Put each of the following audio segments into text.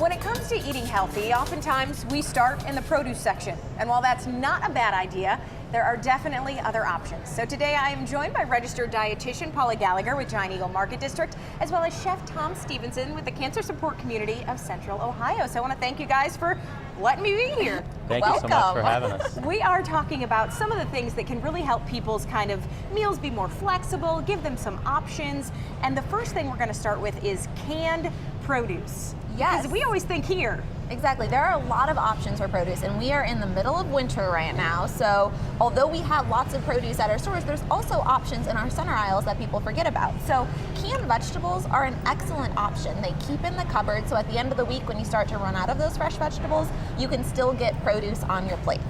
When it comes to eating healthy, oftentimes we start in the produce section. And while that's not a bad idea, there are definitely other options. So today I am joined by registered dietitian Paula Gallagher with Giant Eagle Market District, as well as Chef Tom Stevenson with the Cancer Support Community of Central Ohio. So I want to thank you guys for letting me be here. Thank you so much for having us. We are talking about some of the things that can really help people's kind of meals be more flexible, give them some options. And the first thing we're going to start with is canned produce. Yes. Because we always think here. Exactly. There are a lot of options for produce, and we are in the middle of winter right now. So although we have lots of produce at our stores, there's also options in our center aisles that people forget about. So canned vegetables are an excellent option. They keep in the cupboard, so at the end of the week when you start to run out of those fresh vegetables, you can still get produce on your plate.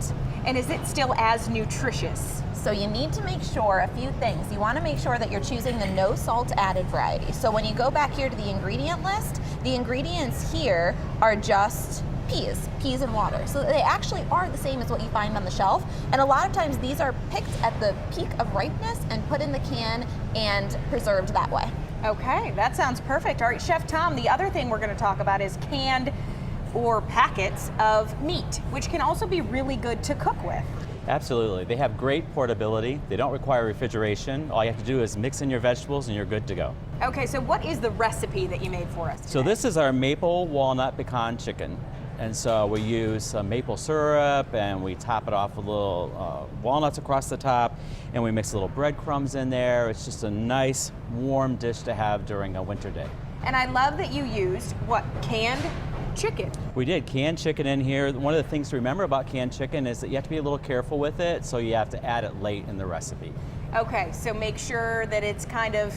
And is it still as nutritious? So you need to make sure a few things. You want to make sure that you're choosing the no salt added variety. So when you go back here to the ingredient list, the ingredients here are just peas and water. So they actually are the same as what you find on the shelf. And a lot of times these are picked at the peak of ripeness and put in the can and preserved that way. Okay, that sounds perfect. All right, Chef Tom, the other thing we're going to talk about is canned or packets of meat, which can also be really good to cook with. Absolutely. They have great portability. They don't require refrigeration. All you have to do is mix in your vegetables and you're good to go. Okay, so what is the recipe that you made for us today? So this is our maple walnut pecan chicken. And so we use some maple syrup and we top it off with little walnuts across the top, and we mix a little breadcrumbs in there. It's just a nice warm dish to have during a winter day. And I love that you used, what, canned chicken? We did canned chicken in here. One of the things to remember about canned chicken is that you have to be a little careful with it, so you have to add it late in the recipe. Okay, so make sure that it's kind of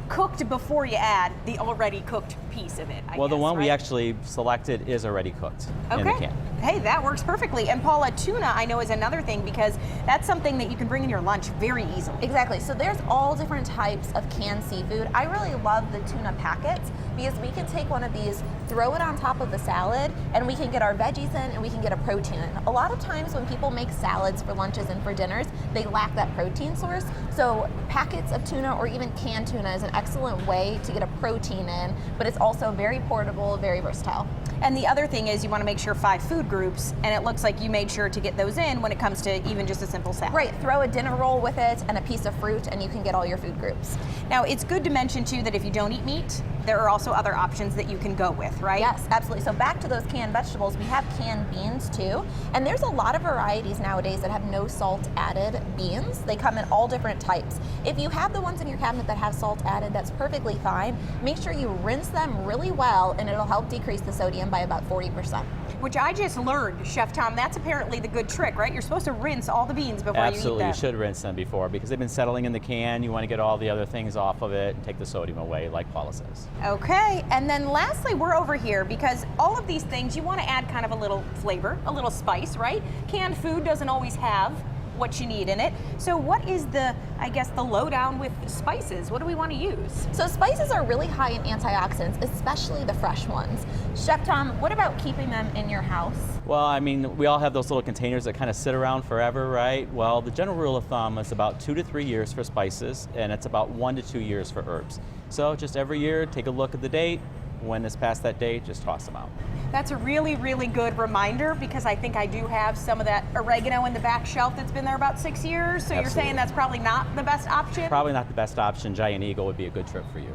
cooked before you add the already cooked piece of it, I Well, guess, the one right? we actually selected is already cooked in the can. Hey, that works perfectly. And Paula, tuna I know is another thing, because that's something that you can bring in your lunch very easily. Exactly. So there's all different types of canned seafood. I really love the tuna packets because we can take one of these, throw it on top of the salad, and we can get our veggies in and we can get a protein in. A lot of times when people make salads for lunches and for dinners, they lack that protein source. So packets of tuna or even canned tuna is an excellent way to get a protein in, but it's also very portable, very versatile. And the other thing is you want to make sure 5 food groups, and it looks like you made sure to get those in when it comes to even just a simple salad. Right, throw a dinner roll with it and a piece of fruit and you can get all your food groups. Now, it's good to mention too that if you don't eat meat, there are also other options that you can go with, right? Yes, absolutely. So back to those canned vegetables, we have canned beans too. And there's a lot of varieties nowadays that have no salt added beans. They come in all different types. If you have the ones in your cabinet that have salt added, that's perfectly fine. Make sure you rinse them really well and it'll help decrease the sodium by about 40%. Which I just learned, Chef Tom, that's apparently the good trick, right? You're supposed to rinse all the beans before you eat them. Absolutely, you should rinse them before because they've been settling in the can. You want to get all the other things off of it and take the sodium away, like Paula says. Okay, and then lastly, we're over here because all of these things, you want to add kind of a little flavor, a little spice, right? Canned food doesn't always have what you need in it. So what is the, I guess, the lowdown with spices? What do we want to use? So spices are really high in antioxidants, especially the fresh ones. Chef Tom, what about keeping them in your house? Well, I mean, we all have those little containers that kind of sit around forever, right? Well, the general rule of thumb is about 2 to 3 years for spices, and it's about 1 to 2 years for herbs. So just every year, take a look at the date. When it's past that date, just toss them out. That's a really, really good reminder because I think I do have some of that oregano in the back shelf that's been there about 6 years. So Absolutely. You're saying that's probably not the best option? Probably not the best option. Giant Eagle would be a good trip for you.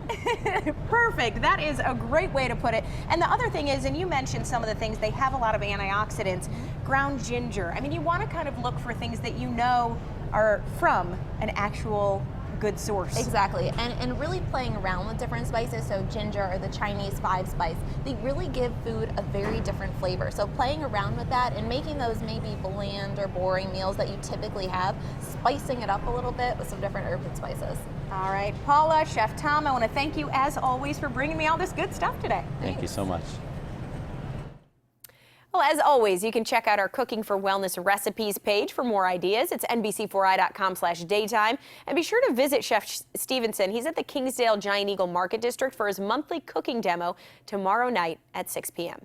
Perfect. That is a great way to put it. And the other thing is, and you mentioned some of the things, they have a lot of antioxidants. Ground ginger. I mean, you want to kind of look for things that you know are from an actual good source. Exactly, and really playing around with different spices, so ginger or the Chinese 5 spice, they really give food a very different flavor. So playing around with that and making those maybe bland or boring meals that you typically have, spicing it up a little bit with some different herbs and spices. All right, Paula, Chef Tom, I want to thank you as always for bringing me all this good stuff today. Thank you so much. Well, as always, you can check out our Cooking for Wellness recipes page for more ideas. It's nbc4i.com/daytime. And be sure to visit Chef Stevenson. He's at the Kingsdale Giant Eagle Market District for his monthly cooking demo tomorrow night at 6 p.m.